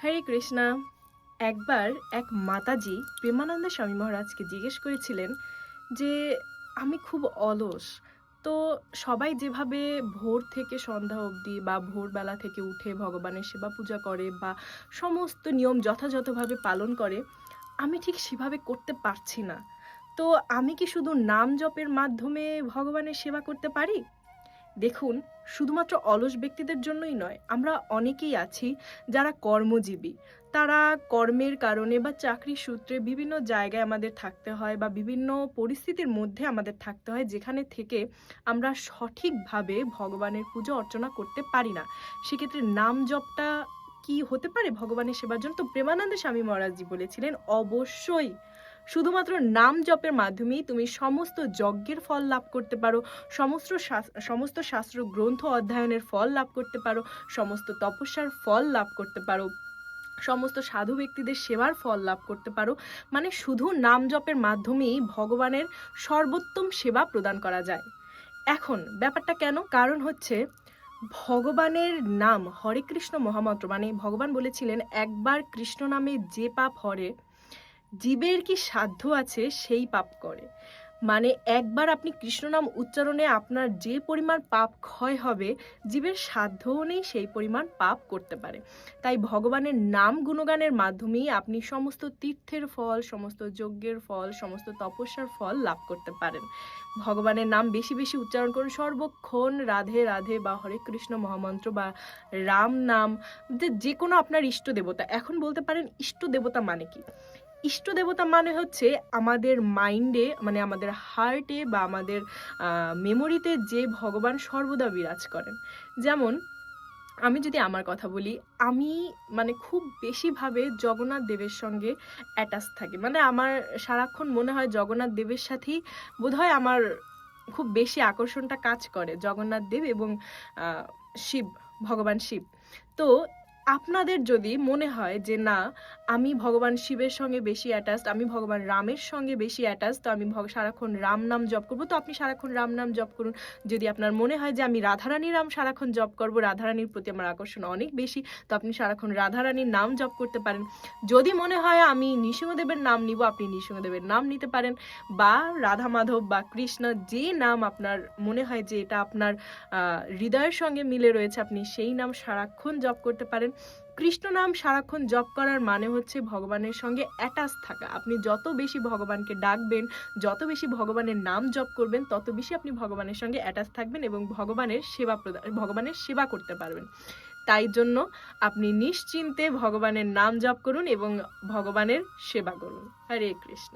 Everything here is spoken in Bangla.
হরে কৃষ্ণা। একবার এক মাতাজি প্রেমানন্দ স্বামী মহারাজকে জিজ্ঞেস করেছিলেন যে আমি খুব অলস, তো সবাই যেভাবে ভোর থেকে সন্ধ্যা অবধি বা ভোরবেলা থেকে উঠে ভগবানের সেবা পূজা করে বা সমস্ত নিয়ম যথাযথভাবে পালন করে, আমি ঠিক সেভাবে করতে পারছি না। তো আমি কি শুধু নাম জপের মাধ্যমে ভগবানের সেবা করতে পারি? দেখুন, শুধুমাত্র অলস ব্যক্তিদের জন্যই নয়, আমরা অনেকেই আছি যারা কর্মজীবী। তারা কর্মের কারণে বা চাকরির সূত্রে বিভিন্ন জায়গায় আমাদের থাকতে হয় বা বিভিন্ন পরিস্থিতির মধ্যে আমাদের থাকতে হয়, যেখানে থেকে আমরা সঠিকভাবে ভগবানের পুজো অর্চনা করতে পারি না। সেক্ষেত্রে নাম জপটা কি হতে পারে ভগবানের সেবার জন্য? তো প্রেমানন্দ স্বামী মহারাজজি বলেছিলেন, অবশ্যই শুধুমাত্র নাম জপের মাধ্যমেই তুমি সমস্ত যজ্ঞের ফল লাভ করতে পারো, সমস্ত শাস্ত্র গ্রন্থ অধ্যয়নের ফল লাভ করতে পারো, সমস্ত তপস্যার ফল লাভ করতে পারো, সমস্ত সাধু ব্যক্তিদের সেবার ফল লাভ করতে পারো। মানে শুধু নাম জপের মাধ্যমেই ভগবানের সর্বোত্তম সেবা প্রদান করা যায়। এখন ব্যাপারটা কেন? কারণ হচ্ছে, ভগবানের নাম হরে কৃষ্ণ মহামন্ত্র, মানে ভগবান বলেছিলেন, একবার কৃষ্ণ নামে যে পাপ হরে, জীবের কি সাধ্য আছে সেই পাপ করে। মানে একবার আপনি কৃষ্ণ নাম উচ্চারণে আপনার যে পরিমাণ পাপ ক্ষয় হবে, জীবের সাধ্যও নেই সেই পরিমাণ পাপ করতে পারে। তাই ভগবানের নাম গুণগানের মাধ্যমেই আপনি সমস্ত তীর্থের ফল, সমস্ত যজ্ঞের ফল, সমস্ত তপস্যার ফল লাভ করতে পারেন। ভগবানের নাম বেশি বেশি উচ্চারণ করুন সর্বক্ষণ, রাধে রাধে বা হরে কৃষ্ণ মহামন্ত্র বা রাম নাম, যে কোনো আপনার ইষ্ট দেবতা। এখন বলতে পারেন ইষ্ট দেবতা মানে কি? ইষ্ট দেবতা মানে হচ্ছে আমাদের মাইন্ডে, মানে আমাদের হার্টে বা আমাদের মেমোরিতে যে ভগবান সর্বদা বিরাজ করেন। যেমন আমি যদি আমার কথা বলি, আমি মানে খুব বেশিভাবে জগন্নাথ দেবের সঙ্গে অ্যাটাচ থাকি। মানে আমার সারাক্ষণ মনে হয় জগন্নাথ দেবের সাথেই বোধহয় আমার খুব বেশি আকর্ষণটা কাজ করে, জগন্নাথ দেব এবং শিব, ভগবান শিব। তো আপনাদের যদি মনে হয় যে না, আমি ভগবান শিবের সঙ্গে বেশি অ্যাটাচড, আমি ভগবান রামের সঙ্গে বেশি অ্যাটাচড, তো আমি সারাক্ষণ রাম নাম জপ করবো, তো আপনি সারাক্ষণ রাম নাম জপ করুন। যদি আপনার মনে হয় যে আমি রাধারানীর নাম সারাক্ষণ জপ করবো, রাধারানীর প্রতি আমার আকর্ষণ অনেক বেশি, তো আপনি সারাক্ষণ রাধারানীর নাম জপ করতে পারেন। যদি মনে হয় আমি নৃসিংহদেবের নাম নিব, আপনি নৃসিংহদেবের নাম নিতে পারেন, বা রাধা মাধব বা কৃষ্ণ, যে নাম আপনার মনে হয় যে এটা আপনার হৃদয়ের সঙ্গে মিলে রয়েছে, আপনি সেই নাম সারাক্ষণ জপ করতে পারেন। কৃষ্ণ নাম সারাক্ষণ জপ করার মানে হচ্ছে ভগবানের সঙ্গে অ্যাটাচ থাকা। আপনি যত বেশি ভগবানকে ডাকবেন, যত বেশি ভগবানের নাম জপ করবেন, তত বেশি আপনি ভগবানের সঙ্গে অ্যাটাচ থাকবেন এবং ভগবানের সেবা করতে পারবেন। তাই জন্য আপনি নিশ্চিন্তে ভগবানের নাম জপ করুন এবং ভগবানের সেবা করুন। হরে কৃষ্ণ।